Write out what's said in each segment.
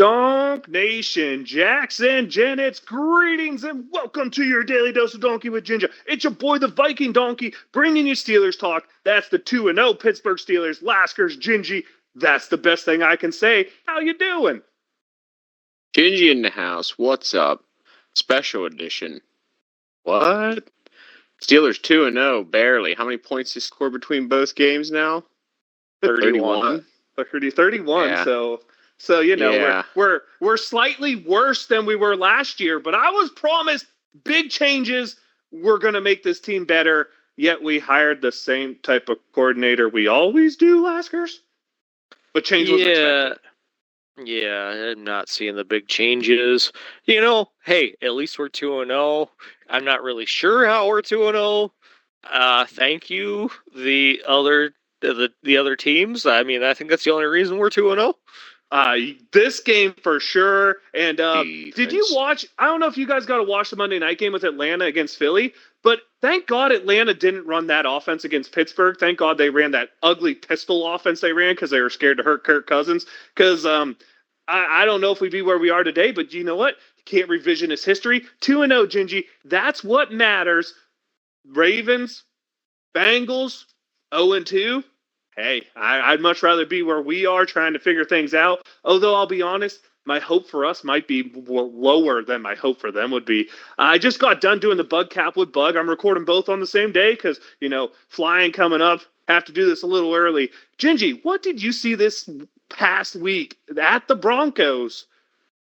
Donk Nation, Jackson, Janet's greetings and welcome to your daily dose of Donkey with Ginger. It's your boy, the Viking Donkey, bringing you Steelers talk. That's the 2-0 Pittsburgh Steelers, Laskers, Gingy. That's the best thing I can say. How you doing? Gingy in the house. What's up? Special edition. What? Steelers 2-0, barely. How many points they score between both games now? 31. 31. Yeah. So you know, yeah. we're slightly worse than we were last year, but I was promised big changes. We're going to make this team better, yet we hired the same type of coordinator we always do, Laskers. But change was expected. Yeah, I'm not seeing the big changes. You know, hey, at least we're 2-0. I'm not really sure how we're 2-0. Thank you, the other teams. I mean, I think that's the only reason we're 2-0. This game for sure. And did you watch? I don't know if you guys got to watch the Monday night game with Atlanta against Philly, but thank God Atlanta didn't run that offense against Pittsburgh. Thank God they ran that ugly pistol offense they ran because they were scared to hurt Kirk Cousins. Because I don't know if we'd be where we are today, but you know what? You can't revisionist history. 2-0, Gingy. That's what matters. Ravens, Bengals, 0-2. Hey, I'd much rather be where we are trying to figure things out. Although I'll be honest, my hope for us might be lower than my hope for them would be. I just got done doing the Bug Cap with Bug. I'm recording both on the same day because, you know, flying coming up. Have to do this a little early. Gingy, what did you see this past week at the Broncos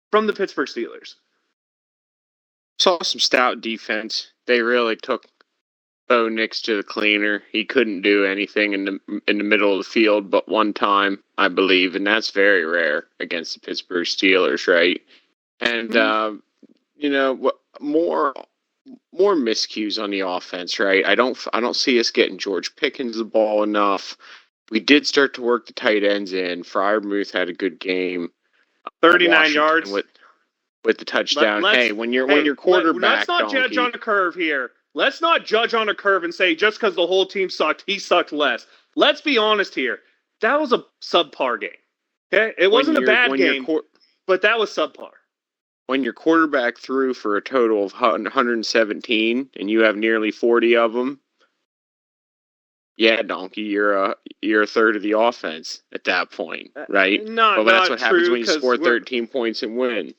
from the Pittsburgh Steelers? Saw some stout defense. They really took Bo Nix to the cleaner. He couldn't do anything in the middle of the field but one time, I believe, and that's very rare against the Pittsburgh Steelers, right? And you know, more miscues on the offense, right? I don't see us getting George Pickens the ball enough. We did start to work the tight ends in. Freiermuth had a good game. 39 yards with the touchdown. When your quarterback, let's not judge on a curve here. Let's not judge on a curve and say just because the whole team sucked, he sucked less. Let's be honest here. That was a subpar game. Okay, it wasn't a bad game, but that was subpar. When your quarterback threw for a total of 117 and you have nearly 40 of them, yeah, Donkey, you're a third of the offense at that point, right? But that's what happens when you score 13 points and win.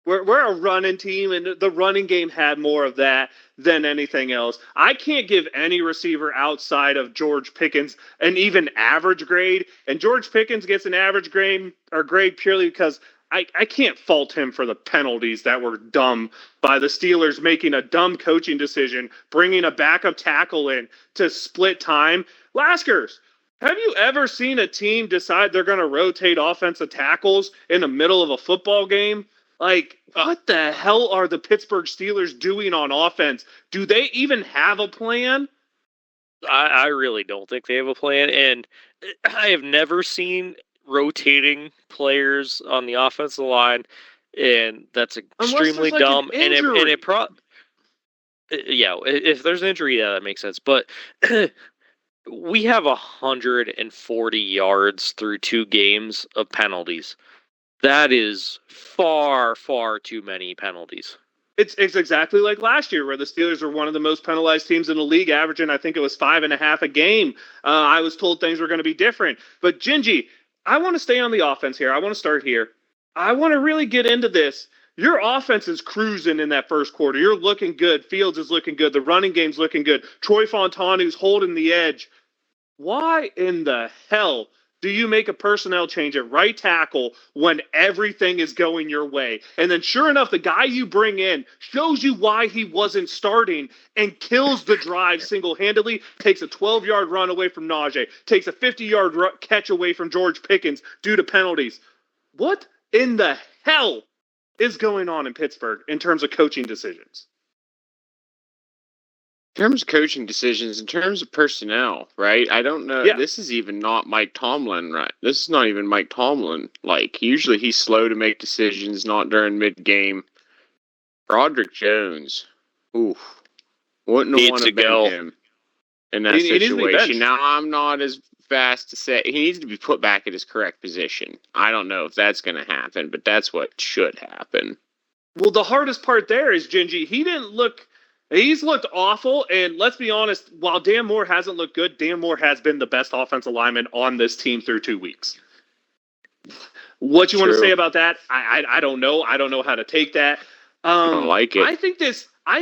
We're a running team, and the running game had more of that than anything else. I can't give any receiver outside of George Pickens an even average grade, and George Pickens gets an average grade purely because I can't fault him for the penalties that were dumb by the Steelers making a dumb coaching decision, bringing a backup tackle in to split time. Laskers, have you ever seen a team decide they're going to rotate offensive tackles in the middle of a football game? Like, what the hell are the Pittsburgh Steelers doing on offense? Do they even have a plan? I really don't think they have a plan, and I have never seen rotating players on the offensive line, and that's extremely dumb. And if there's an injury, yeah, that makes sense. But we have 140 yards through 2 games of penalties. That is far, far too many penalties. It's exactly like last year where the Steelers were one of the most penalized teams in the league, averaging, I think it was 5.5 a game. I was told things were going to be different. But Gingy, I want to stay on the offense here. I want to start here. I want to really get into this. Your offense is cruising in that first quarter. You're looking good. Fields is looking good. The running game's looking good. Troy Fontanu's holding the edge. Why in the hell do you make a personnel change at right tackle when everything is going your way? And then sure enough, the guy you bring in shows you why he wasn't starting and kills the drive single-handedly, takes a 12-yard run away from Najee, takes a 50-yard catch away from George Pickens due to penalties. What in the hell is going on in Pittsburgh in terms of coaching decisions? In terms of coaching decisions, in terms of personnel, right? I don't know. Yeah. This is even not Mike Tomlin, right? This is not even Mike Tomlin. Like, usually he's slow to make decisions, not during mid-game. Broderick Jones. Oof. Wouldn't have want to bench him in that situation. Now, I'm not as fast to say he needs to be put back at his correct position. I don't know if that's going to happen, but that's what should happen. Well, the hardest part there is Gingy. He's looked awful, and let's be honest, while Dan Moore hasn't looked good, Dan Moore has been the best offensive lineman on this team through 2 weeks. What you want to say about that? I don't know. I don't know how to take that. I don't like it. I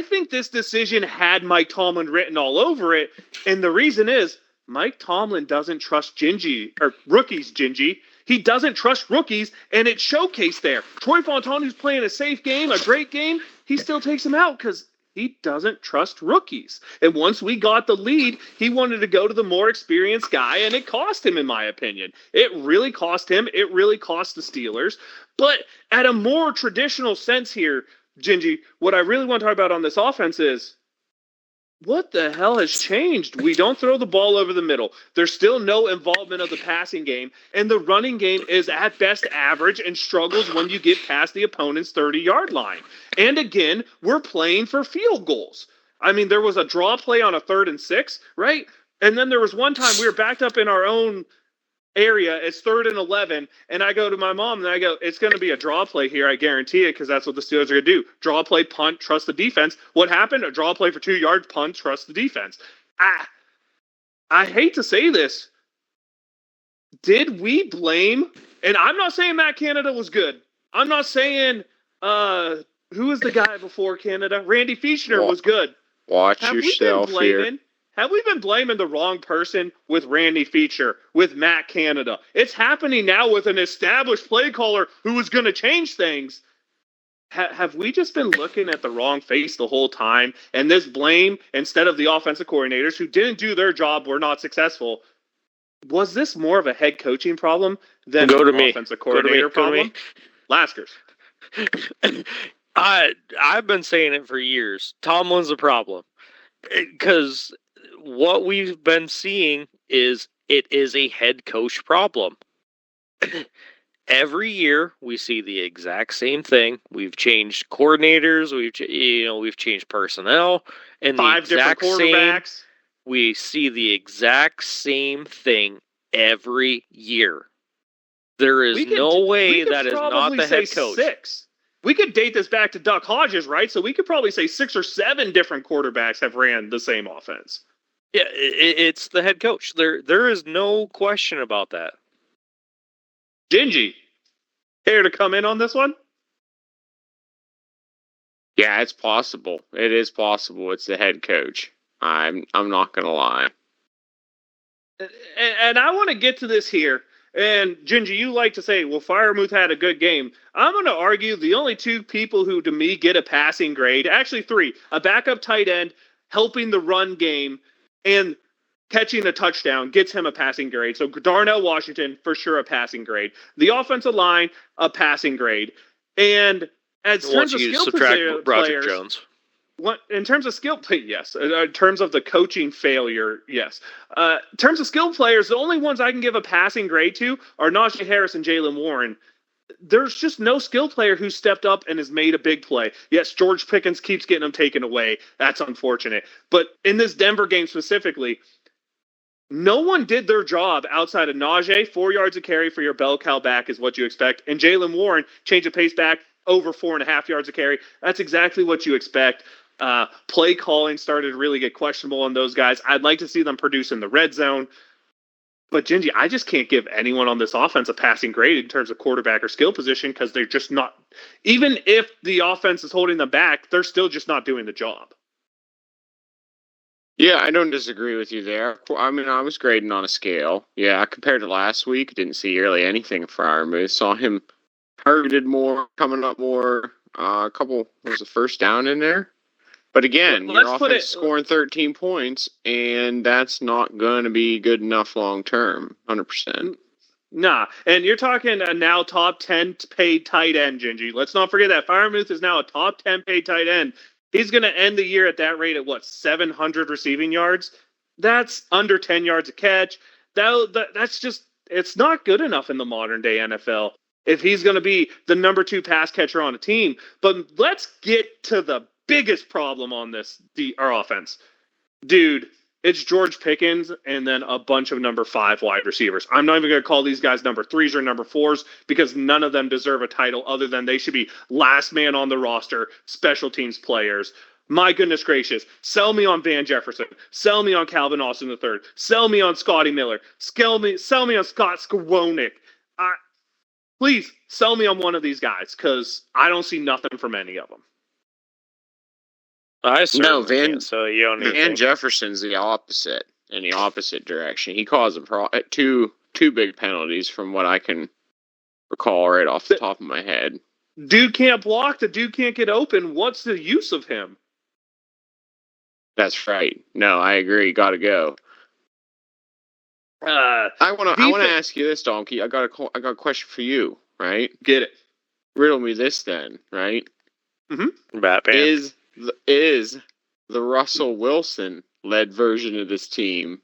think this decision had Mike Tomlin written all over it, and the reason is Mike Tomlin doesn't trust rookies, Gingy. He doesn't trust rookies, and it's showcased there. Troy Fontaine, who's playing a safe game, a great game, he still takes him out because he doesn't trust rookies. And once we got the lead, he wanted to go to the more experienced guy, and it cost him, in my opinion. It really cost him. It really cost the Steelers. But at a more traditional sense here, Gingy, what I really want to talk about on this offense is, what the hell has changed? We don't throw the ball over the middle. There's still no involvement of the passing game, and the running game is at best average and struggles when you get past the opponent's 30-yard line. And again, we're playing for field goals. I mean, there was a draw play on a 3rd and 6, right? And then there was one time we were backed up in our own area. It's 3rd and 11, and I go to my mom and I go, it's going to be a draw play here, I guarantee it, because that's what the Steelers are going to do. Draw play, punt, trust the defense. What happened? A draw play for 2 yards, punt, trust the defense. I hate to say this. Did we blame, and I'm not saying Matt Canada was good. I'm not saying, who was the guy before Canada? Randy Fichtner was good. Watch yourself here. Have we been blaming the wrong person with Randy Fichtner, with Matt Canada? It's happening now with an established play caller who is going to change things. Have we just been looking at the wrong face the whole time? And this blame, instead of the offensive coordinators who didn't do their job, were not successful. Was this more of a head coaching problem than an offensive coordinator problem? Laskers. I've been saying it for years. Tomlin's a problem. Because what we've been seeing is it is a head coach problem. Every year we see the exact same thing. We've changed coordinators, we've changed personnel, and 5 different quarterbacks. We see the exact same thing every year. There is no way that is not the head coach. 6. We could date this back to Duck Hodges, right? So we could probably say 6 or 7 different quarterbacks have ran the same offense. Yeah, it's the head coach. There is no question about that. Gingy, care to come in on this one? Yeah, it's possible. It is possible. It's the head coach. I'm not gonna lie. And I want to get to this here. And Gingy, you like to say, well, Freiermuth had a good game. I'm going to argue the only 2 people who, to me, get a passing grade, actually 3, a backup tight end helping the run game and catching a touchdown gets him a passing grade. So Darnell Washington, for sure, a passing grade. The offensive line, a passing grade. And as terms of skill players, Jones. In terms of skill play, yes. In terms of the coaching failure, yes. In terms of skill players, the only ones I can give a passing grade to are Najee Harris and Jaylen Warren. There's just no skill player who stepped up and has made a big play. Yes, George Pickens keeps getting them taken away. That's unfortunate. But in this Denver game specifically, no one did their job outside of Najee. 4 yards a carry for your bell cow back is what you expect. And Jaylen Warren, change of pace back, over 4.5 yards a carry. That's exactly what you expect. Play calling started to really get questionable on those guys. I'd like to see them produce in the red zone. But, Gingy, I just can't give anyone on this offense a passing grade in terms of quarterback or skill position because they're just not – even if the offense is holding them back, they're still just not doing the job. Yeah, I don't disagree with you there. I mean, I was grading on a scale. Yeah, compared to last week, didn't see really anything for Freiermuth. Saw him targeted more, coming up more. A couple – was the first down in there? But again, your offense is scoring 13 points, and that's not going to be good enough long term, 100%. Nah, and you're talking a now top 10 paid tight end, Gingy. Let's not forget that Freiermuth is now a top 10 paid tight end. He's going to end the year at that rate at 700 receiving yards? That's under 10 yards a catch. That's just, it's not good enough in the modern day NFL if he's going to be the number 2 pass catcher on a team. But let's get to the biggest problem on our offense. Dude, It's George Pickens and then a bunch of number 5 wide receivers. I'm not even going to call these guys number 3s or number 4s because none of them deserve a title other than they should be last man on the roster, special teams players. My goodness gracious. Sell me on Van Jefferson. Sell me on Calvin Austin III. Sell me on Scotty Miller. Sell me on Scott Skowronek. Please sell me on one of these guys because I don't see nothing from any of them. Van Jefferson's the opposite, in the opposite direction. He caused two big penalties from what I can recall right off the top of my head. Dude can't block. The dude can't get open. What's the use of him? That's right. No, I agree. Got to go. I want to ask you this, Donkey. I got a question for you. Right? Get it. Riddle me this then. Right? Mm-hmm. Batman is the Russell Wilson led version of this team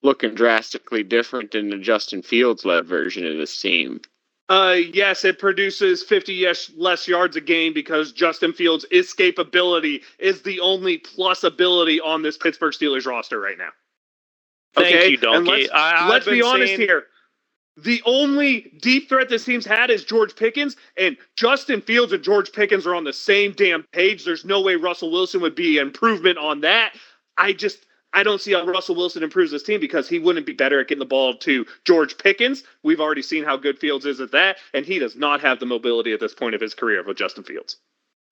looking drastically different than the Justin Fields led version of this team? Yes, it produces 50 less yards a game because Justin Fields' escapability is the only plus ability on this Pittsburgh Steelers roster right now. Thank you, Donkey. Let's be honest here. The only deep threat this team's had is George Pickens, and Justin Fields and George Pickens are on the same damn page. There's no way Russell Wilson would be an improvement on that. I don't see how Russell Wilson improves this team because he wouldn't be better at getting the ball to George Pickens. We've already seen how good Fields is at that, and he does not have the mobility at this point of his career with Justin Fields.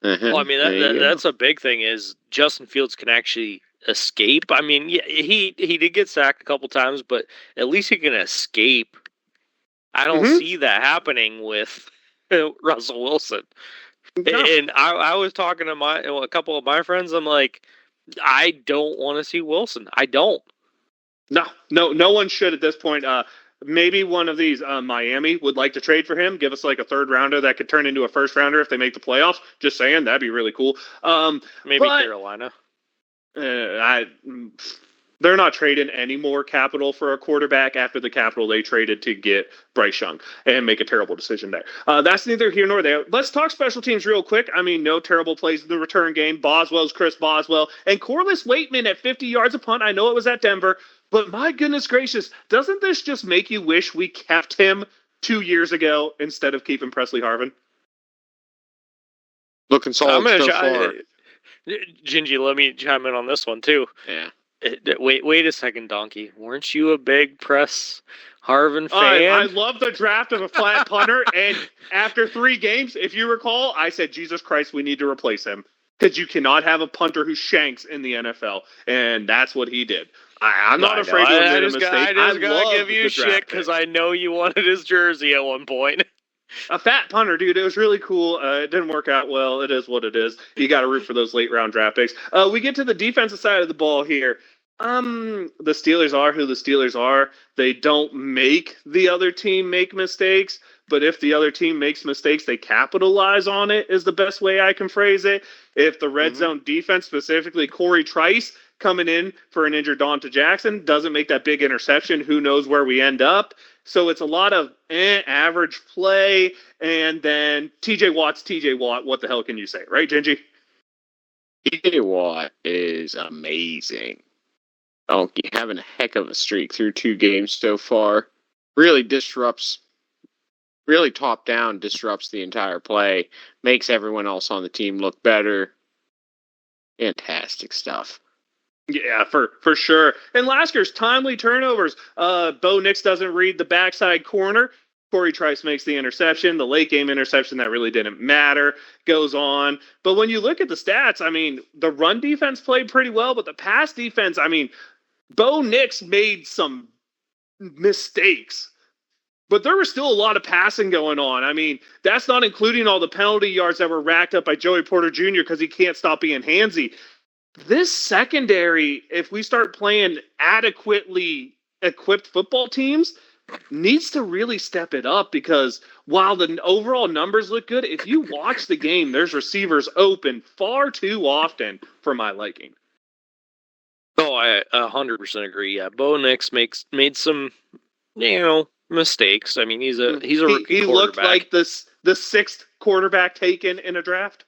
Well, I mean, that's a big thing is Justin Fields can actually escape. I mean, yeah, he did get sacked a couple times, but at least he can escape. I don't see that happening with Russell Wilson. No. And I was talking to a couple of my friends. I'm like, I don't want to see Wilson. I don't. No one should at this point. Maybe one of these Miami would like to trade for him. Give us like a third rounder that could turn into a first rounder if they make the playoffs. Just saying, that'd be really cool. Maybe Carolina. They're not trading any more capital for a quarterback after the capital they traded to get Bryce Young and make a terrible decision there. That's neither here nor there. Let's talk special teams real quick. I mean, no terrible plays in the return game. Boswell's Chris Boswell. And Corliss Waitman at 50 yards a punt. I know it was at Denver, but my goodness gracious, doesn't this just make you wish we kept him 2 years ago instead of keeping Presley Harvin? Looking solid so far. Gingy, let me chime in on this one, too. Yeah. Wait a second, Donkey. Weren't you a big Press Harvin fan? I love the draft of a flat punter, and after 3 games, if you recall, I said, Jesus Christ, we need to replace him. Because you cannot have a punter who shanks in the NFL, and that's what he did. I'm not afraid to admit a mistake. I just got to give you shit because I know you wanted his jersey at one point. A fat punter, dude. It was really cool. It didn't work out well. It is what it is. You got to root for those late round draft picks. We get to the defensive side of the ball here. The Steelers are who the Steelers are. They don't make the other team make mistakes, but if the other team makes mistakes, they capitalize on it is the best way I can phrase it. If the red zone defense, specifically Corey Trice, coming in for an injured Donta Jackson, doesn't make that big interception, who knows where we end up. So it's a lot of average play, and then TJ Watt, what the hell can you say, right, Gingy? TJ Watt is amazing. Donkey having a heck of a streak through 2 games so far. Really top down disrupts the entire play, makes everyone else on the team look better. Fantastic stuff. Yeah, for sure. And Lasker's timely turnovers. Bo Nix doesn't read the backside corner. Corey Trice makes the interception. The late game interception that really didn't matter goes on. But when you look at the stats, I mean, the run defense played pretty well, but the pass defense, I mean, Bo Nix made some mistakes. But there was still a lot of passing going on. I mean, that's not including all the penalty yards that were racked up by Joey Porter Jr. because he can't stop being handsy. This secondary, if we start playing adequately equipped football teams, needs to really step it up because while the overall numbers look good, if you watch the game, there's receivers open far too often for my liking. Oh, I 100% agree. Yeah, Bo Nix made some, mistakes. I mean, he's a rookie quarterback. He looked like the 6th quarterback taken in a draft.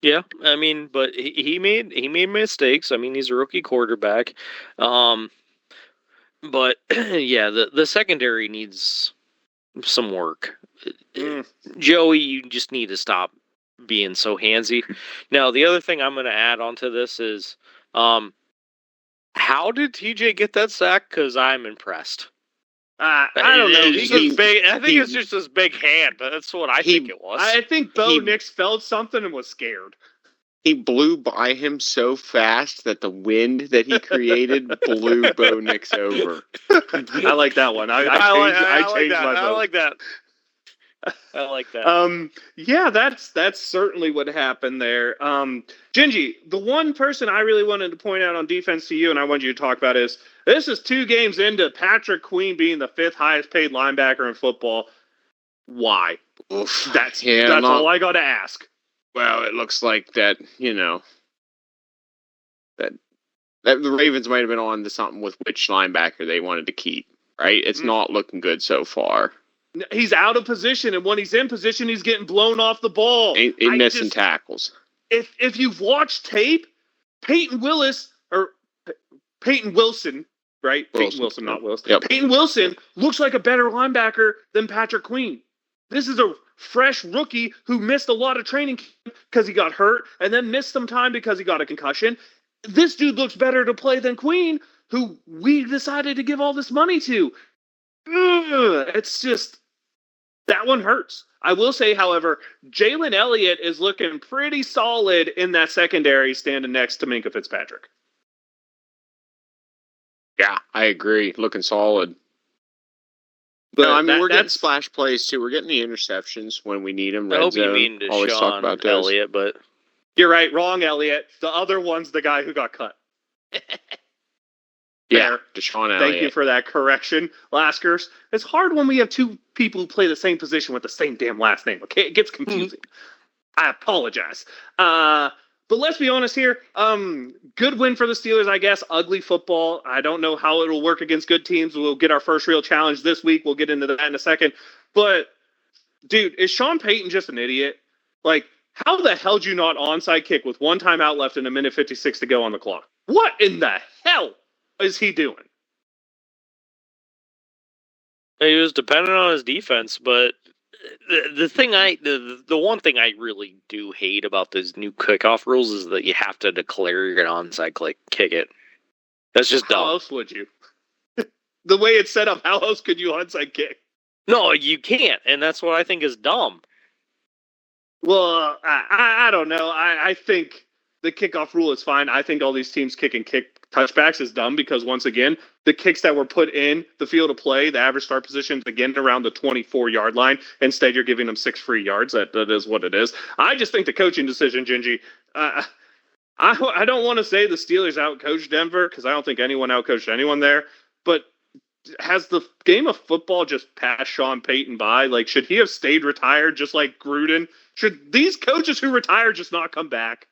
Yeah, I mean, but he made mistakes. I mean, he's a rookie quarterback. But yeah, the secondary needs some work. Joey, you just need to stop being so handsy. Now, the other thing I'm going to add onto this is, how did TJ get that sack? Because I'm impressed. I don't know. I think it's just his big hand. That's what I think it was. I think Bo Nix felt something and was scared. He blew by him so fast that the wind that he created blew Bo Nix over. I like that one. I changed my vote. I like that. I like that. Yeah, that's certainly what happened there. Gingy, the one person I really wanted to point out on defense to you, and I want you to talk about is this is 2 games into Patrick Queen being the 5th highest paid linebacker in football. Why? Oof. That's all I got to ask. Well, it looks like that, that the Ravens might have been on to something with which linebacker they wanted to keep, right? It's not looking good so far. He's out of position, and when he's in position, he's getting blown off the ball. He's missing tackles. If you've watched tape, Peyton Wilson, right? Peyton Wilson, not Willis. Yep. Peyton Wilson looks like a better linebacker than Patrick Queen. This is a fresh rookie who missed a lot of training because he got hurt and then missed some time because he got a concussion. This dude looks better to play than Queen, who we decided to give all this money to. It's just, that one hurts. I will say, however, Jalen Elliott is looking pretty solid in that secondary standing next to Minkah Fitzpatrick. Yeah, I agree. Looking solid. But we're getting splash plays too. We're getting the interceptions when we need them. I hope you mean to always talk about Elliott, but you're right. Wrong, Elliott. The other one's the guy who got cut. Yeah, Deshaun Elliott. Thank you for that correction, Laskers. It's hard when we have 2 people who play the same position with the same damn last name. Okay, it gets confusing. I apologize. But let's be honest here. Good win for the Steelers, I guess. Ugly football. I don't know how it'll work against good teams. We'll get our first real challenge this week. We'll get into that in a second. But, dude, is Sean Payton just an idiot? Like, how the hell did you not onside kick with 1 timeout left and 1:56 to go on the clock? What in the hell is he doing? He was dependent on his defense, but the one thing I really do hate about those new kickoff rules is that you have to declare you're going to onside kick it. That's just dumb. How else would you? The way it's set up, how else could you onside kick? No, you can't, and that's what I think is dumb. Well, I don't know. I think the kickoff rule is fine. I think all these teams kicking touchbacks is dumb because, once again, the kicks that were put in the field of play, the average start position is again around the 24-yard line. Instead, you're giving them 6 free yards. That is what it is. I just think the coaching decision, Gingy, I don't want to say the Steelers outcoached Denver because I don't think anyone outcoached anyone there, but has the game of football just passed Sean Payton by? Like, should he have stayed retired just like Gruden? Should these coaches who retire just not come back?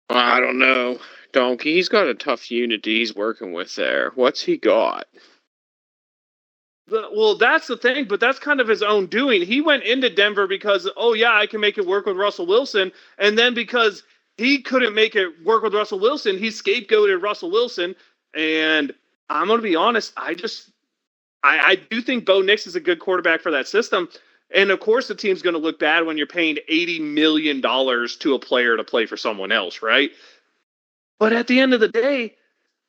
I don't know. Donkey, he's got a tough unit he's working with there. What's he got? Well, that's the thing, but that's kind of his own doing. He went into Denver because, I can make it work with Russell Wilson. And then because he couldn't make it work with Russell Wilson, he scapegoated Russell Wilson. And I'm going to be honest, I do think Bo Nix is a good quarterback for that system. And, of course, the team's going to look bad when you're paying $80 million to a player to play for someone else, right? But at the end of the day,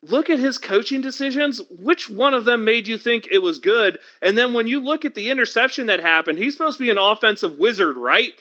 look at his coaching decisions. Which one of them made you think it was good? And then when you look at the interception that happened, he's supposed to be an offensive wizard, right?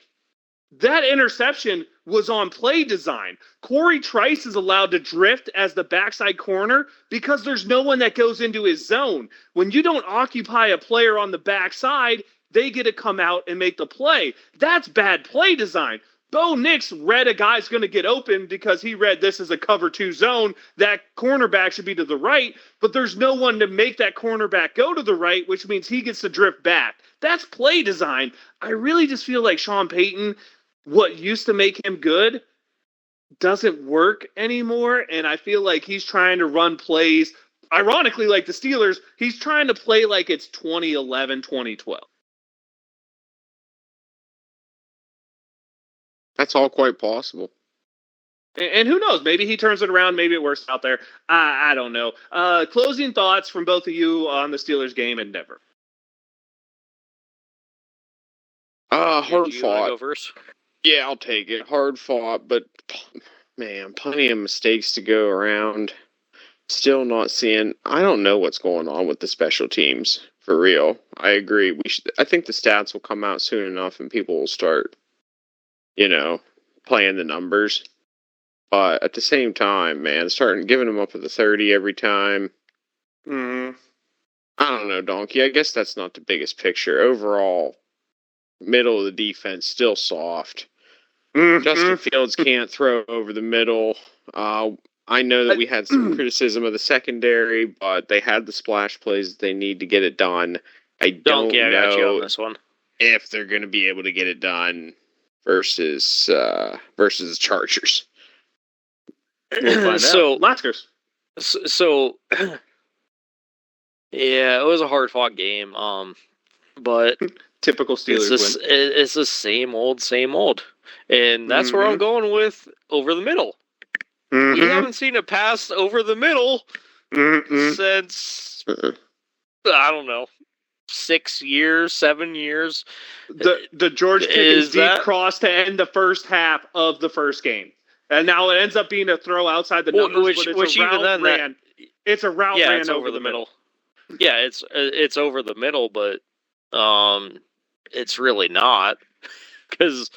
That interception was on play design. Corey Trice is allowed to drift as the backside corner because there's no one that goes into his zone. When you don't occupy a player on the backside, they get to come out and make the play. That's bad play design. Bo Nix read a guy's going to get open because he read this as a cover 2 zone. That cornerback should be to the right, but there's no one to make that cornerback go to the right, which means he gets to drift back. That's play design. I really just feel like Sean Payton, what used to make him good, doesn't work anymore, and I feel like he's trying to run plays. Ironically, like the Steelers, he's trying to play like it's 2011, 2012. That's all quite possible. And who knows? Maybe he turns it around. Maybe it works out there. I don't know. Closing thoughts from both of you on the Steelers game and Denver. Hard fought. Go first? Yeah, I'll take it. Hard fought, but man, plenty of mistakes to go around. Still not seeing. I don't know what's going on with the special teams for real. I agree. I think the stats will come out soon enough, and people will start, playing the numbers. But at the same time, man, starting giving them up at the 30 every time. I don't know, Donkey. I guess that's not the biggest picture. Overall, middle of the defense still soft. Justin Fields can't throw over the middle. I know that we had some criticism of the secondary, but they had the splash plays that they need to get it done. I don't know I got you on this one. If they're going to be able to get it done versus the Chargers. We'll find out. Laskers. So, yeah, it was a hard-fought game. But typical Steelers win. It's the same old, and that's where I'm going with over the middle. We haven't seen a pass over the middle since I don't know, 6 years, 7 years. The George Pickens deep cross to end the first half of the first game. And now it ends up being a throw outside the numbers, but it's a route ran. It's a route ran over the middle. Yeah, it's over the middle, but it's really not, because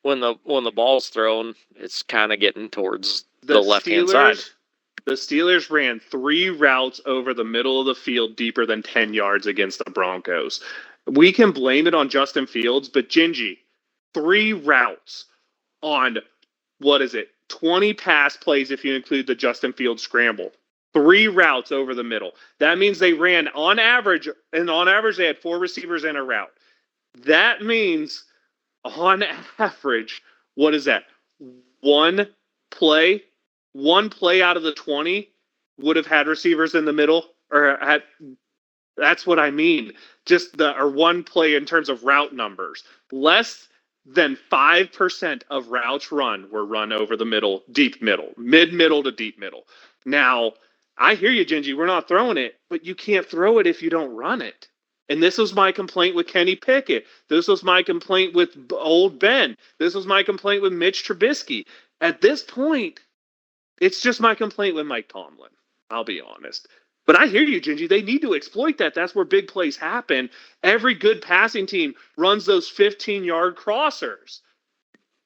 when the ball's thrown, it's kind of getting towards the left-hand side. The Steelers ran 3 routes over the middle of the field deeper than 10 yards against the Broncos. We can blame it on Justin Fields, but Gingy, 3 routes on 20 pass plays if you include the Justin Fields scramble. 3 routes over the middle. That means they ran on average they had 4 receivers in a route. That means on average, what is that? One play out of the 20 would have had receivers in the middle, that's what I mean. One play in terms of route numbers. Less than 5% of routes were run over the middle, deep middle, mid-middle to deep middle. Now, I hear you, Gingy. We're not throwing it, but you can't throw it if you don't run it. And this was my complaint with Kenny Pickett. This was my complaint with old Ben. This was my complaint with Mitch Trubisky. At this point, it's just my complaint with Mike Tomlin. I'll be honest. But I hear you, Gingy. They need to exploit that. That's where big plays happen. Every good passing team runs those 15-yard crossers.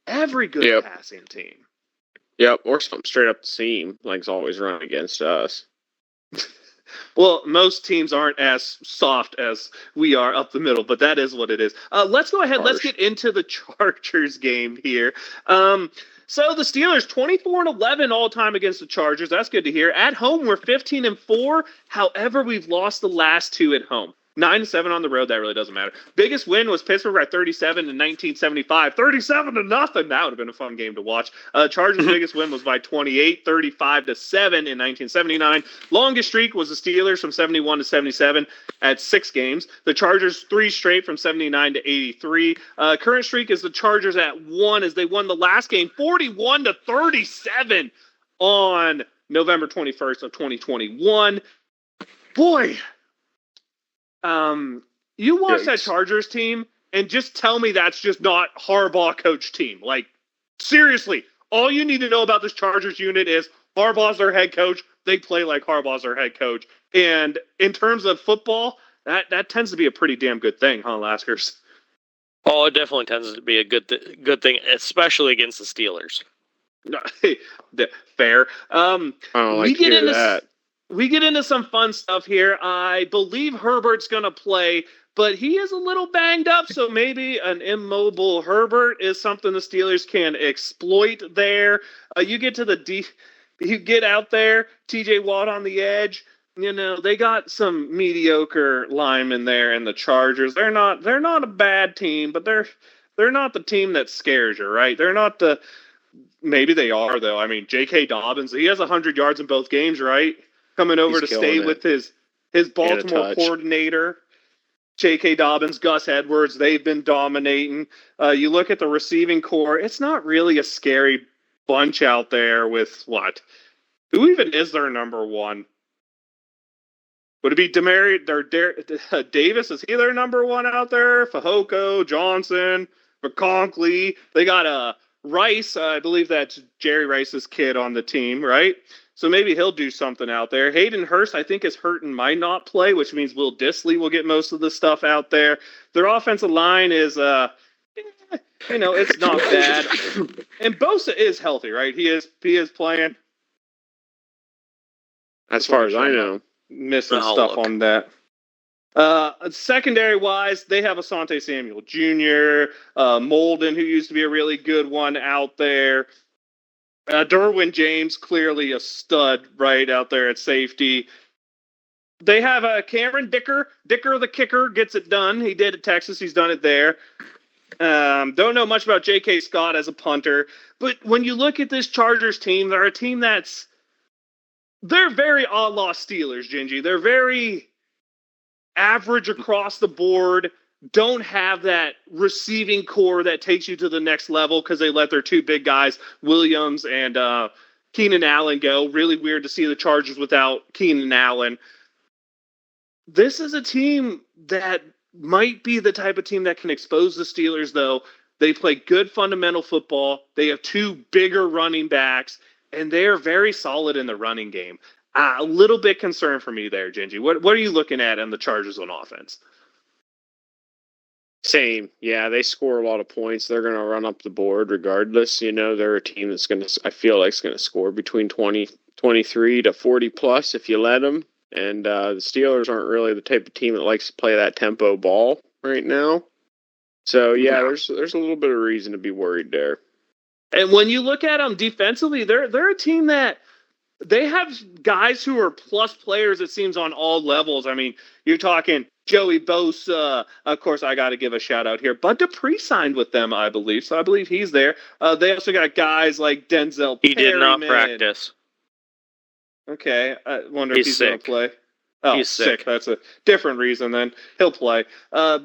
Every good passing team. Yep, or something straight up the seam, like it's always run against us. Well, most teams aren't as soft as we are up the middle, but that is what it is. Let's go ahead. Let's get into the Chargers game here. So the Steelers 24-11 all time against the Chargers. That's good to hear. At home, we're 15-4. However, we've lost the last 2 at home. 9-7 on the road. That really doesn't matter. Biggest win was Pittsburgh at 37 in 1975. 37-0. That would have been a fun game to watch. Chargers' biggest win was by 28, 35-7 in 1979. Longest streak was the Steelers from 71 to 77 at 6 games. The Chargers 3 straight from 79 to 83. Current streak is the Chargers at 1 as they won the last game 41-37 on November 21st of 2021. Boy. You watch that Chargers team and just tell me that's just not Harbaugh coach team. Like, seriously, all you need to know about this Chargers unit is Harbaugh's their head coach. They play like Harbaugh's their head coach. And in terms of football, that tends to be a pretty damn good thing, huh, Laskers? Oh, it definitely tends to be a good thing, especially against the Steelers. Fair. I don't like to hear that. We get into some fun stuff here. I believe Herbert's going to play, but he is a little banged up, so maybe an immobile Herbert is something the Steelers can exploit there. You get out there, TJ Watt on the edge. They got some mediocre linemen there in the Chargers. They're not a bad team, but they're not the team that scares you, right? They're not maybe they are, though. I mean, J.K. Dobbins, he has 100 yards in both games, right? Coming over to stay with his Baltimore coordinator. J.K. Dobbins, Gus Edwards, they've been dominating. You look at the receiving core, it's not really a scary bunch out there with what? Who even is their number one? Would it be Davis? Is he their number one out there? Fahoko, Johnson, McConkley. They got Rice. I believe that's Jerry Rice's kid on the team, right? So maybe he'll do something out there. Hayden Hurst, I think, is hurt and might not play, which means Will Dissly will get most of the stuff out there. Their offensive line is, it's not bad. And Bosa is healthy, right? He is playing. As far as I know. Missing stuff on that. Secondary wise, they have Asante Samuel Jr., Molden, who used to be a really good one out there. Derwin James, clearly a stud right out there at safety. They have Cameron Dicker. Dicker the kicker gets it done. He did at Texas. He's done it there. Don't know much about J.K. Scott as a punter. But when you look at this Chargers team, they're a team they're very a la Steelers, Gingy. They're very average across the board, don't have that receiving core that takes you to the next level because they let their two big guys, Williams and Keenan Allen, go. Really weird to see the Chargers without Keenan Allen. This is a team that might be the type of team that can expose the Steelers, though. They play good fundamental football. They have two bigger running backs, and they are very solid in the running game. A little bit concerned for me there, Gingy. What are you looking at on the Chargers on offense? Same. Yeah, they score a lot of points. They're going to run up the board regardless. They're a team that's I feel like, is going to score between 23 to 40 plus if you let them. And the Steelers aren't really the type of team that likes to play that tempo ball right now. So, yeah, there's a little bit of reason to be worried there. And when you look at them defensively, they're a team that they have guys who are plus players, it seems, on all levels. I mean, you're talking Joey Bosa. Of course, I got to give a shout out here. Bud Dupree signed with them, I believe. So I believe he's there. They also got guys like Denzel He Perryman. did not practice. Okay. I wonder if he's going to play. Oh, he's sick. That's a different reason then. He'll play.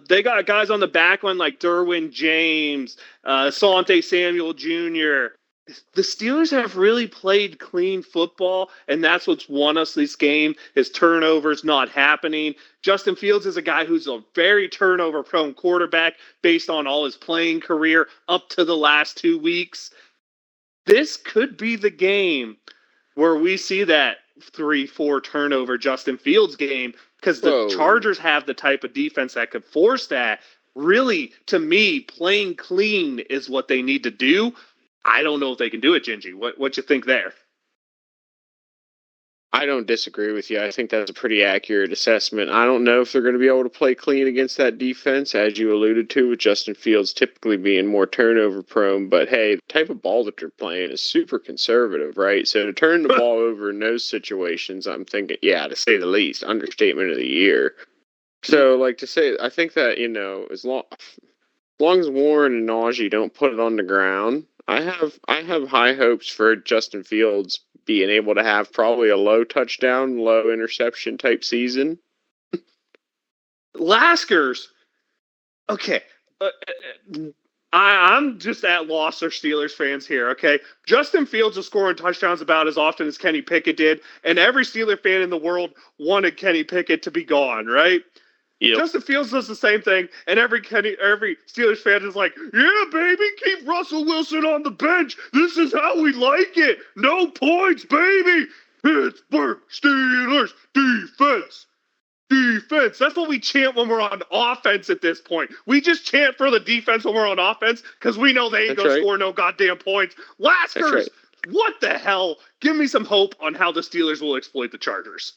They got guys on the back line like Derwin James, Asante Samuel Jr., the Steelers have really played clean football, and that's what's won us this game, is turnovers not happening. Justin Fields is a guy who's a very turnover-prone quarterback based on all his playing career up to the last 2 weeks. This could be the game where we see that 3-4 turnover Justin Fields game, because the Chargers have the type of defense that could force that. Really, to me, playing clean is what they need to do. I don't know if they can do it, Gingy. What you think there? I don't disagree with you. I think that's a pretty accurate assessment. I don't know if they're going to be able to play clean against that defense, as you alluded to, with Justin Fields typically being more turnover prone. But hey, the type of ball that they're playing is super conservative, right? So to turn the ball over in those situations, I'm thinking, yeah, to say the least, understatement of the year. So, I think that, as long as Warren and Najee don't put it on the ground, I have high hopes for Justin Fields being able to have probably a low touchdown, low interception type season. Laskers. Okay. I'm just at loss for Steelers fans here, okay? Justin Fields is scoring touchdowns about as often as Kenny Pickett did, and every Steeler fan in the world wanted Kenny Pickett to be gone, right? Yep. Justin Fields does the same thing, and every Steelers fan is like, yeah, baby, keep Russell Wilson on the bench. This is how we like it. No points, baby. Pittsburgh Steelers defense. Defense. That's what we chant when we're on offense at this point. We just chant for the defense when we're on offense because we know they ain't going to score no goddamn points. Laskers, what the hell? Give me some hope on how the Steelers will exploit the Chargers.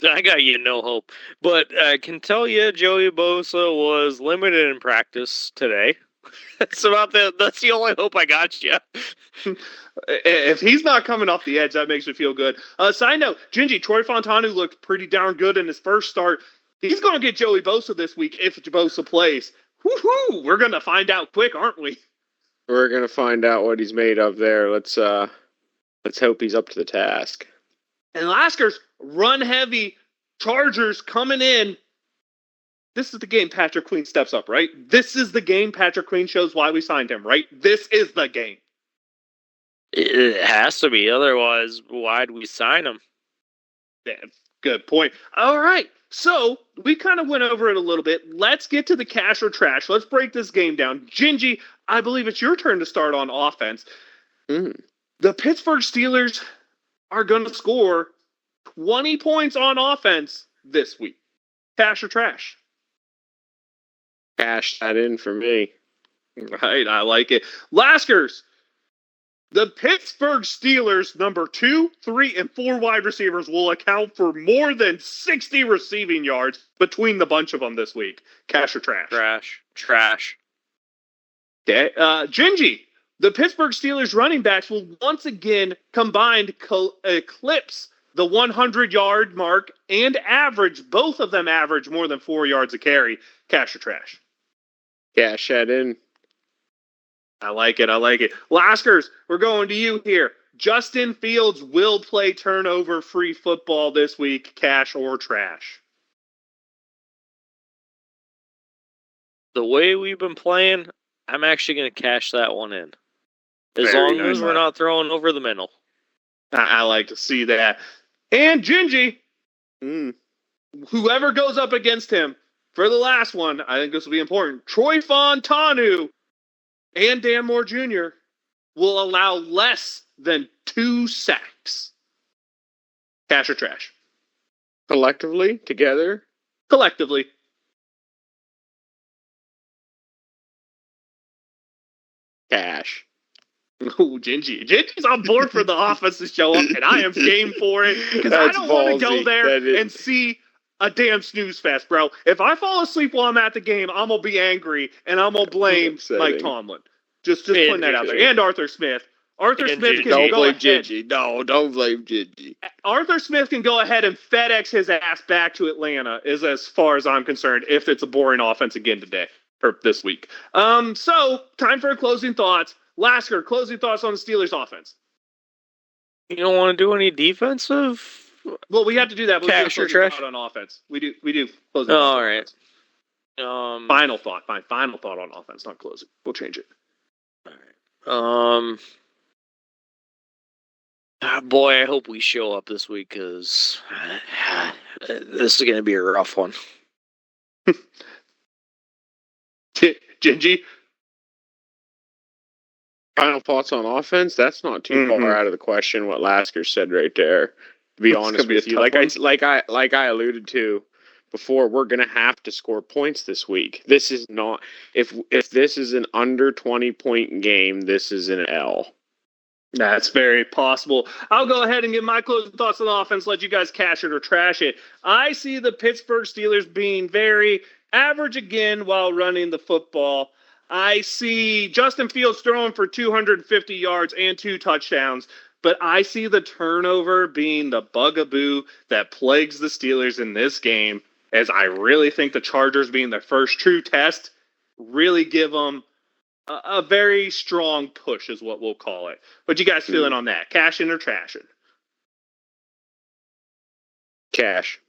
I got you no hope. But I can tell you Joey Bosa was limited in practice today. That's the only hope I got you. If he's not coming off the edge, that makes me feel good. Side note, Gingy, Troy Fontanu looked pretty darn good in his first start. He's going to get Joey Bosa this week if Bosa plays. Woohoo! We're going to find out quick, aren't we? We're going to find out what he's made of there. Let's hope he's up to the task. And Laskers, run heavy, Chargers coming in. this is the game Patrick Queen steps up, right? This is the game Patrick Queen shows why we signed him, right? This is the game. It has to be. Otherwise, why'd we sign him? Yeah, good point. All right. So we kind of went over it a little bit. Let's get to the cash or trash. Let's break this game down. Gingy, I believe it's your turn to start on offense. The Pittsburgh Steelers are going to score 20 points on offense this week. Cash or trash? Cash that in for me. Right, I like it. Laskers, the Pittsburgh Steelers, number 2, 3, and 4 wide receivers will account for more than 60 receiving yards between the bunch of them this week. Cash or trash? Trash. Okay. Gingy, the Pittsburgh Steelers running backs will once again combined eclipse the 100-yard mark and both of them average more than 4 yards a carry. Cash or trash? Cash that in. I like it. Laskers, we're going to you here. Justin Fields will play turnover-free football this week. Cash or trash? The way we've been playing, I'm actually going to cash that one in. As long as we're not throwing over the middle. I like to see that. And Gingy, whoever goes up against him for the last one, I think this will be important. Troy Fontanu and Dan Moore Jr. will allow less than 2 sacks. Cash or trash? Collectively? Together? Collectively. Cash. Oh, Gingy's on board for the offense to show up, and I am game for it because I don't want to go there and see a damn snooze fest, bro. If I fall asleep while I'm at the game, I'm gonna be angry and I'm gonna blame Mike Tomlin. Just putting that out there, and Arthur Smith. Arthur Smith can go ahead. Gingy. No, don't blame Gingy. Arthur Smith can go ahead and FedEx his ass back to Atlanta, is as far as I'm concerned. If it's a boring offense again today or this week. So time for closing thoughts. Lasker, closing thoughts on the Steelers offense. You don't want to do any defensive? Well, we have to do that. But cash or trash on offense. We do closing. Oh, all right. Final thought. My final thought on offense, not closing. We'll change it. All right. Boy, I hope we show up this week because this is going to be a rough one. Gingy? Final thoughts on offense? That's not too far out of the question. What Lasker said right there. To be honest with you, like I alluded to before, we're gonna have to score points this week. This is not if this is an under 20-point game. This is an L. That's very possible. I'll go ahead and give my closing thoughts on the offense. Let you guys cash it or trash it. I see the Pittsburgh Steelers being very average again while running the football. I see Justin Fields throwing for 250 yards and 2 touchdowns, but I see the turnover being the bugaboo that plagues the Steelers in this game, as I really think the Chargers being their first true test really give them a very strong push is what we'll call it. What you guys feeling on that? Cashing or trashing? Cash.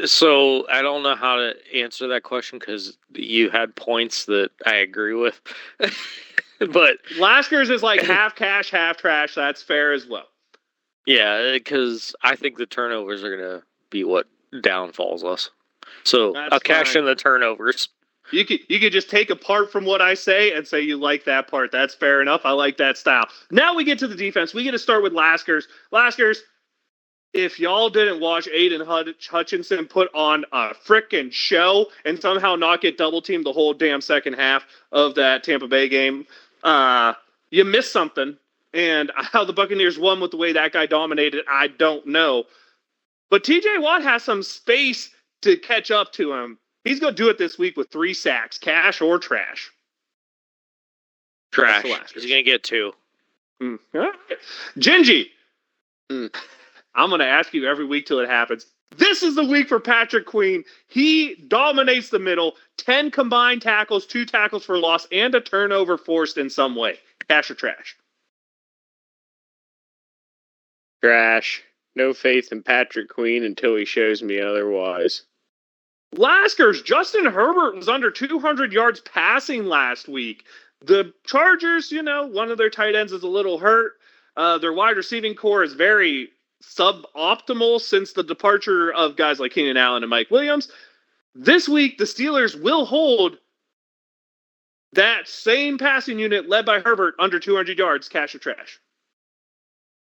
So I don't know how to answer that question because you had points that I agree with. But Laskers is like half cash, half trash. That's fair as well. Yeah, because I think the turnovers are going to be what downfalls us. So I'll cash in the turnovers. You could just take apart from what I say and say you like that part. That's fair enough. I like that style. Now we get to the defense. We get to start with Laskers. Laskers, if y'all didn't watch Aiden Hutchinson put on a frickin' show and somehow not get double teamed the whole damn second half of that Tampa Bay game, you missed something. And how the Buccaneers won with the way that guy dominated, I don't know. But TJ Watt has some space to catch up to him. He's going to do it this week with 3 sacks. Cash or trash? Trash. He's going to get 2. Right. Gingy. I'm going to ask you every week till it happens. This is the week for Patrick Queen. He dominates the middle. 10 combined tackles, 2 tackles for loss, and a turnover forced in some way. Cash or trash? Trash. No faith in Patrick Queen until he shows me otherwise. Laskers, Justin Herbert was under 200 yards passing last week. The Chargers, one of their tight ends is a little hurt. Their wide receiving core is very suboptimal since the departure of guys like Keenan Allen and Mike Williams. This week, the Steelers will hold that same passing unit led by Herbert under 200 yards, cash or trash.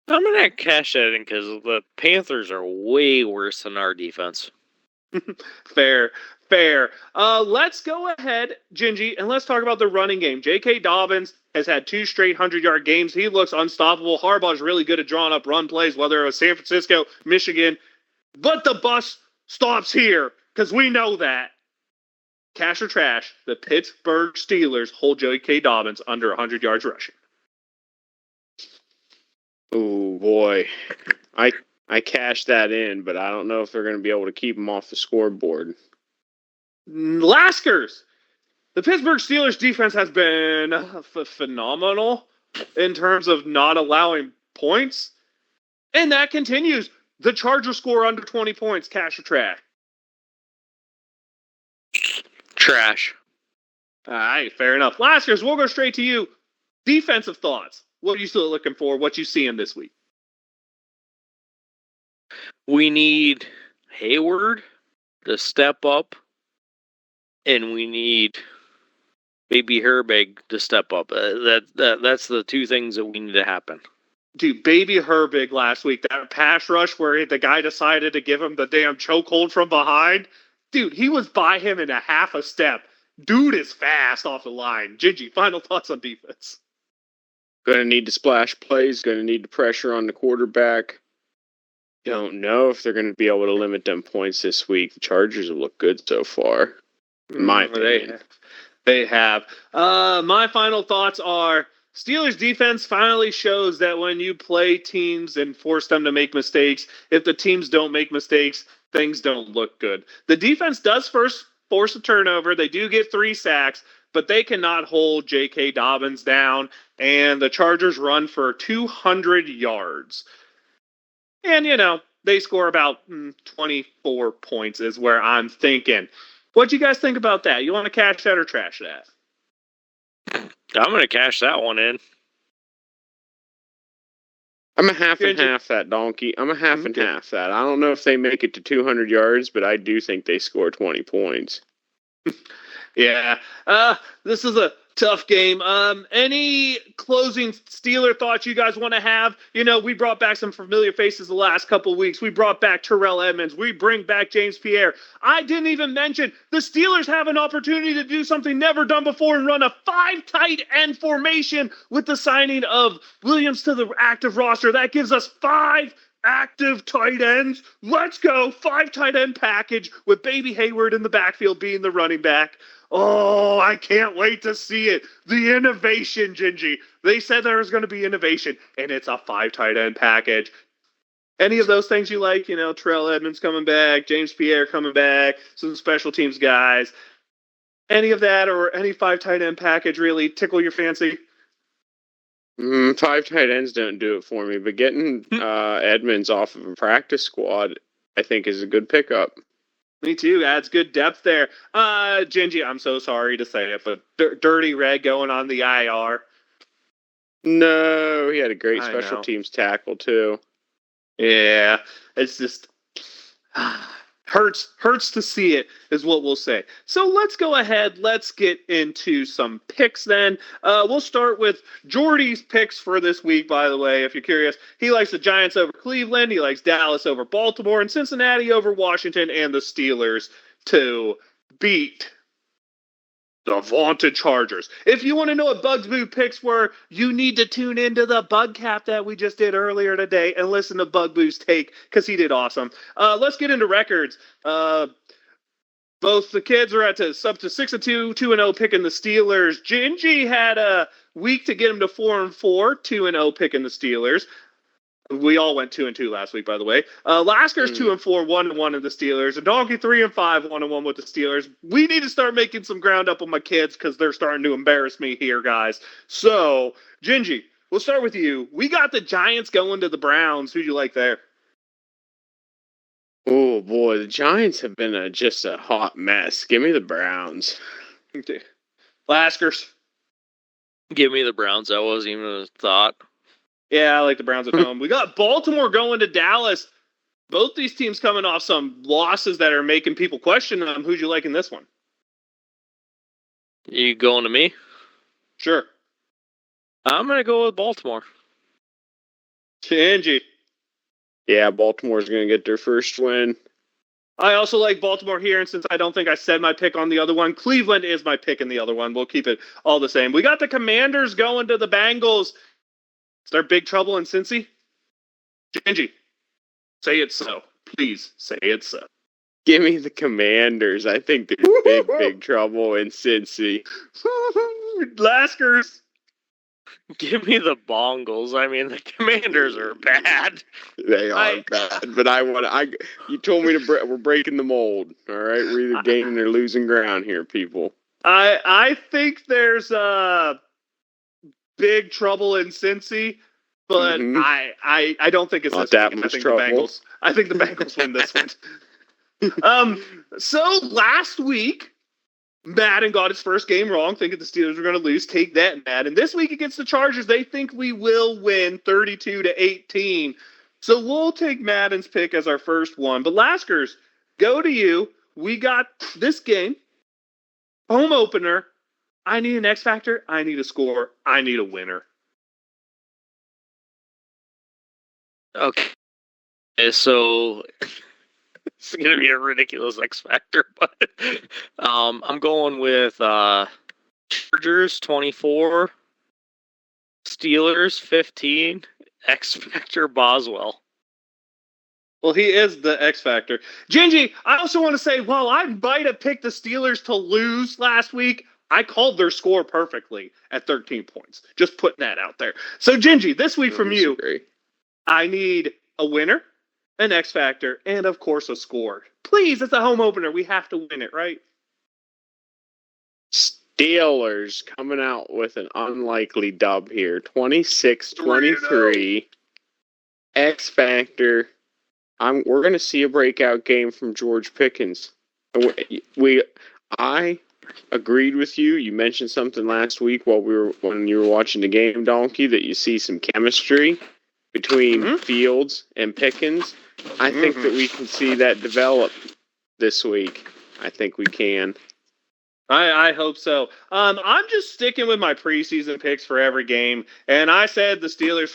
I'm going to cash that in because the Panthers are way worse than our defense. Fair. Let's go ahead, Gingy, and let's talk about the running game. J.K. Dobbins has had 2 straight 100-yard games. He looks unstoppable. Harbaugh's really good at drawing up run plays, whether it was San Francisco, Michigan. But the bus stops here, because we know that. Cash or trash, the Pittsburgh Steelers hold J.K. Dobbins under 100 yards rushing. Oh, boy. I cashed that in, but I don't know if they're going to be able to keep him off the scoreboard. Laskers. The Pittsburgh Steelers defense has been phenomenal in terms of not allowing points. And that continues. The Chargers score under 20 points, cash or trash. Trash. All right, fair enough. Laskers, we'll go straight to you. Defensive thoughts. What are you still looking for? What you seeing this week? We need Hayward to step up, and we need Baby Herbig to step up. That's the 2 things that we need to happen. Dude, Baby Herbig last week, that pass rush where the guy decided to give him the damn chokehold from behind. Dude, he was by him in a half a step. Dude is fast off the line. Gingy, final thoughts on defense. Going to need to splash plays, going to need to pressure on the quarterback. Don't know if they're going to be able to limit them points this week. The Chargers have looked good so far, in my opinion. They have. My final thoughts are Steelers defense finally shows that when you play teams and force them to make mistakes, if the teams don't make mistakes, things don't look good. The defense does first force a turnover. They do get 3 sacks, but they cannot hold J.K. Dobbins down, and the Chargers run for 200 yards. And, they score about 24 points is where I'm thinking. What do you guys think about that? You want to cash that or trash that? I'm going to cash that one in. I'm a half and half that, donkey. I'm a half and half that. I don't know if they make it to 200 yards, but I do think they score 20 points. Yeah. This is a tough game. Any closing Steeler thoughts you guys want to have? We brought back some familiar faces the last couple of weeks. We brought back Terrell Edmonds. We bring back James Pierre. I didn't even mention the Steelers have an opportunity to do something never done before and run a 5 tight end formation with the signing of Williams to the active roster. That gives us 5 active tight ends. Let's go. 5 tight end package with Baby Hayward in the backfield being the running back. Oh, I can't wait to see it. The innovation, Gingy. They said there was going to be innovation, and it's a 5 tight end package. Any of those things you like? Terrell Edmonds coming back, James Pierre coming back, some special teams guys. Any of that or any 5 tight end package really tickle your fancy? 5 tight ends don't do it for me, but getting Edmonds off of a practice squad, I think, is a good pickup. Me too. Adds good depth there. Gingy, I'm so sorry to say it, but Dirty Red going on the IR. No, he had a great special teams tackle too. Yeah, it's just hurts to see it is what we'll say. So let's go ahead. Let's get into some picks then. We'll start with Jordy's picks for this week, by the way, if you're curious. He likes the Giants over Cleveland. He likes Dallas over Baltimore and Cincinnati over Washington and the Steelers to beat the vaunted Chargers. If you want to know what Bugs Boo picks were, you need to tune into the Bug Cap that we just did earlier today and listen to Bug Boo's take because he did awesome. Let's get into records. Both the kids are up to 6-2, 2-0 picking the Steelers. Gingy had a week to get him to 4-4, 2-0 picking the Steelers. We all went 2-2 last week, by the way. Lasker's 2-4, 1-1 in the Steelers. And Donkey 3-5, 1-1 with the Steelers. We need to start making some ground up on my kids because they're starting to embarrass me here, guys. So, Gingy, we'll start with you. We got the Giants going to the Browns. Who do you like there? Oh boy, the Giants have been just a hot mess. Give me the Browns. Laskers. Give me the Browns. That wasn't even a thought. Yeah, I like the Browns at home. We got Baltimore going to Dallas. Both these teams coming off some losses that are making people question them. Who'd you like in this one? You going to me? Sure. I'm going to go with Baltimore. Angie. Yeah, Baltimore's going to get their first win. I also like Baltimore here, and since I don't think I said my pick on the other one, Cleveland is my pick in the other one. We'll keep it all the same. We got the Commanders going to the Bengals. Is there big trouble in Cincy? Angie, say it so. Please say it so. Give me the Commanders. I think there's big trouble in Cincy. Laskers. Give me the Bongles. I mean, the Commanders are bad. They are bad, but you told me we're breaking the mold. All right, we're either gaining or losing ground here, people. I think there's big trouble in Cincy, but I don't think it's not this that week. much trouble. I think the Bengals win this one. So last week, Madden got his first game wrong, thinking the Steelers were going to lose. Take that, Madden. This week against the Chargers, they think we will win 32-18. So we'll take Madden's pick as our first one. But Laskers, go to you. We got this game, home opener. I need an X factor. I need a score. I need a winner. Okay. So it's going to be a ridiculous X factor, but I'm going with Chargers 24, Steelers 15, X factor Boswell. Well, he is the X factor. Gingy, I also want to say, while I might have picked the Steelers to lose last week, I called their score perfectly at 13 points. Just putting that out there. So, Gingy, this week from you, I need a winner, an X factor, and of course a score. Please, it's a home opener. We have to win it, right? Steelers coming out with an unlikely dub here. 26-23. X factor. We're going to see a breakout game from George Pickens. I agreed with you. You mentioned something last week when you were watching the game, Donkey, that you see some chemistry between Fields and Pickens. I think that we can see that develop this week. I think we can. I hope so. I'm just sticking with my preseason picks for every game, and I said the Steelers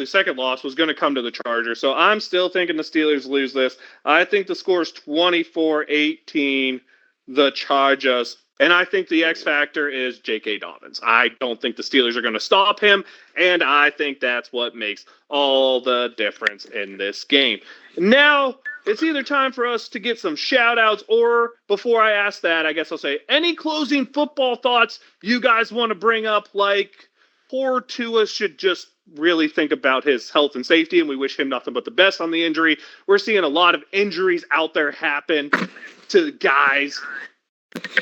second loss was going to come to the Chargers, so I'm still thinking the Steelers lose this. I think the score is 24-18, the Chargers. And I think the X factor is J.K. Dobbins. I don't think the Steelers are going to stop him, and I think that's what makes all the difference in this game. Now, it's either time for us to get some shout-outs, or before I ask that, I guess I'll say, any closing football thoughts you guys want to bring up, like poor Tua should just really think about his health and safety, and we wish him nothing but the best on the injury. We're seeing a lot of injuries out there happen to guys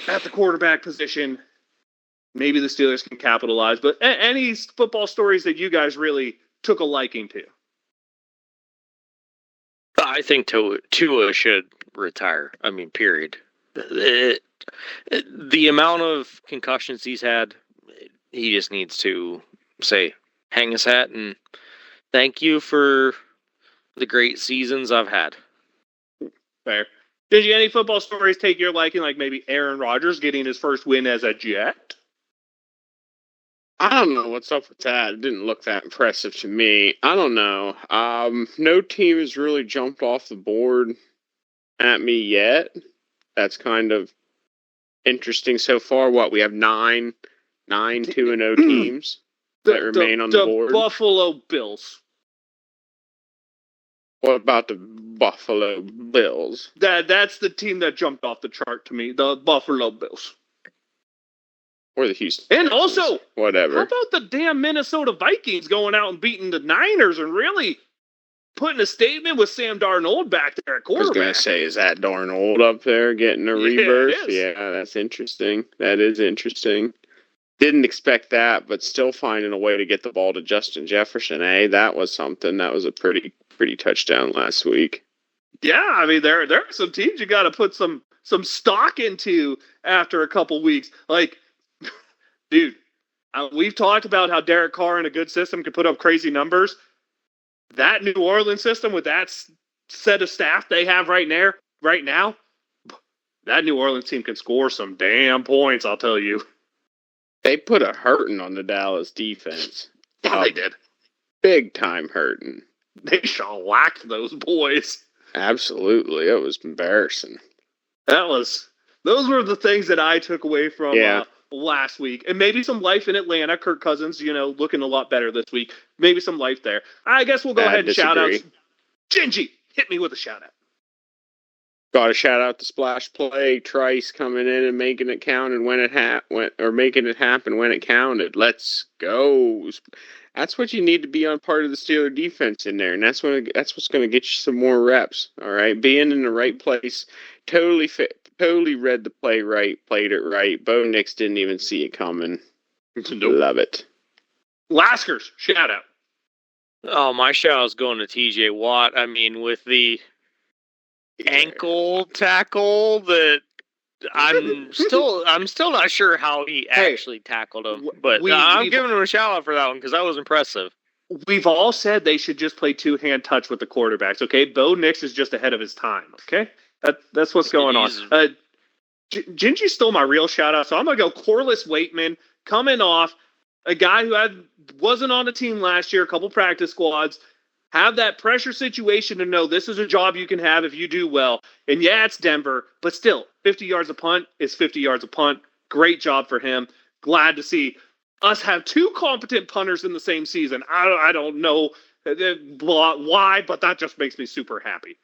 at the quarterback position. Maybe the Steelers can capitalize, but any football stories that you guys really took a liking to? I think Tua should retire. I mean, period. The amount of concussions he's had, he just needs to hang his hat and thank you for the great seasons I've had. Fair. Did you any football stories take your liking, like maybe Aaron Rodgers getting his first win as a Jet? I don't know what's up with that. It didn't look that impressive to me. I don't know. No team has really jumped off the board at me yet. That's kind of interesting so far. We have nine 2-0 teams that remain on the board. The Buffalo Bills. What about the Buffalo Bills? That's the team that jumped off the chart to me. The Buffalo Bills. Or the Houston. And also, whatever. How about the damn Minnesota Vikings going out and beating the Niners and really putting a statement with Sam Darnold back there at quarterback? I was going to say, is that Darnold up there getting a rebirth? Yeah, that's interesting. That is interesting. Didn't expect that, but still finding a way to get the ball to Justin Jefferson. That was something. That was a pretty touchdown last week. Yeah, I mean there are some teams you got to put some stock into after a couple weeks. Like, dude, we've talked about how Derek Carr in a good system can put up crazy numbers. That New Orleans system with that set of staff they have right now, that New Orleans team can score some damn points. I'll tell you. They put a hurting on the Dallas defense. Yeah, they did. Big time hurting. They shellacked those boys. Absolutely, it was embarrassing. Those were the things that I took away from last week, and maybe some life in Atlanta. Kirk Cousins, looking a lot better this week. Maybe some life there. I guess we'll go ahead and shout out Gingy. Hit me with a shout out. Got to shout out the splash play. Trice coming in and making it count, and when it making it happen when it counted. Let's go. That's what you need to be on part of the Steeler defense in there, and that's what's going to get you some more reps. All right, being in the right place, totally fit, totally read the play right, played it right. Bo Nix didn't even see it coming. Nope. Love it. Laskers, shout out. Oh, my shout out's going to TJ Watt. I mean, with the ankle tackle that I'm still not sure how he actually tackled him, but I'm giving him a shout out for that one because that was impressive. We've all said they should just play two-hand touch with the quarterbacks. Okay, Bo Nix is just ahead of his time. Okay, that's what's going on. Gingy stole my real shout out, so I'm gonna go Corliss Waitman coming off a guy who wasn't on the team last year, a couple practice squads. Have that pressure situation to know this is a job you can have if you do well. And yeah, it's Denver, but still, 50 yards a punt is 50 yards a punt. Great job for him. Glad to see us have two competent punters in the same season. I don't know why, but that just makes me super happy.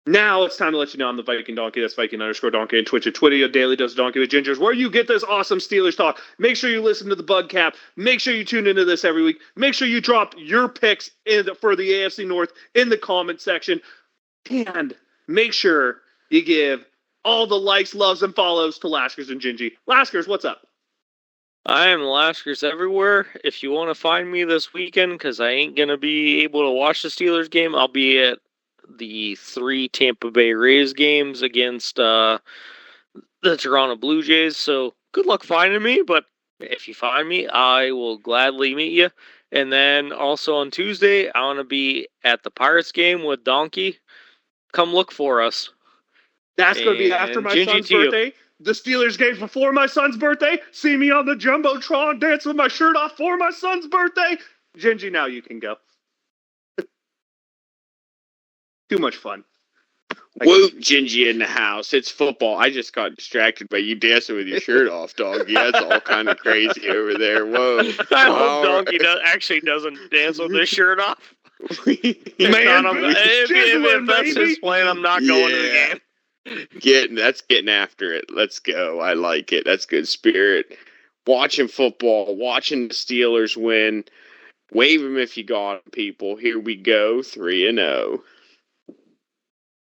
Now it's time to let you know I'm the Viking Donkey. That's Viking_Donkey and Twitch at Twitter. Your daily dose of Donkey with Gingers, where you get this awesome Steelers talk. Make sure you listen to the Bug Cap. Make sure you tune into this every week. Make sure you drop your picks for the AFC North in the comment section. And make sure you give all the likes, loves, and follows to Laskers and Gingy. Laskers, what's up? I am Laskers everywhere. If you want to find me this weekend, because I ain't going to be able to watch the Steelers game, I'll be at the 3 Tampa Bay Rays games against the Toronto Blue Jays. So good luck finding me, but if you find me, I will gladly meet you. And then also on Tuesday, I want to be at the Pirates game with Donkey. Come look for us. That's going to be after my son's birthday. The Steelers game's before my son's birthday. See me on the Jumbotron dance with my shirt off for my son's birthday. Gingy, now you can go. Too much fun. Whoop, Gingy in the house. It's football. I just got distracted by you dancing with your shirt off, doggy. That's all kind of crazy over there. Whoa. I hope Donkey actually doesn't dance with his shirt off. If that's his plan, I'm not going to the game. That's getting after it. Let's go. I like it. That's good spirit. Watching football, watching the Steelers win. Wave them if you got them, people. Here we go, 3-0.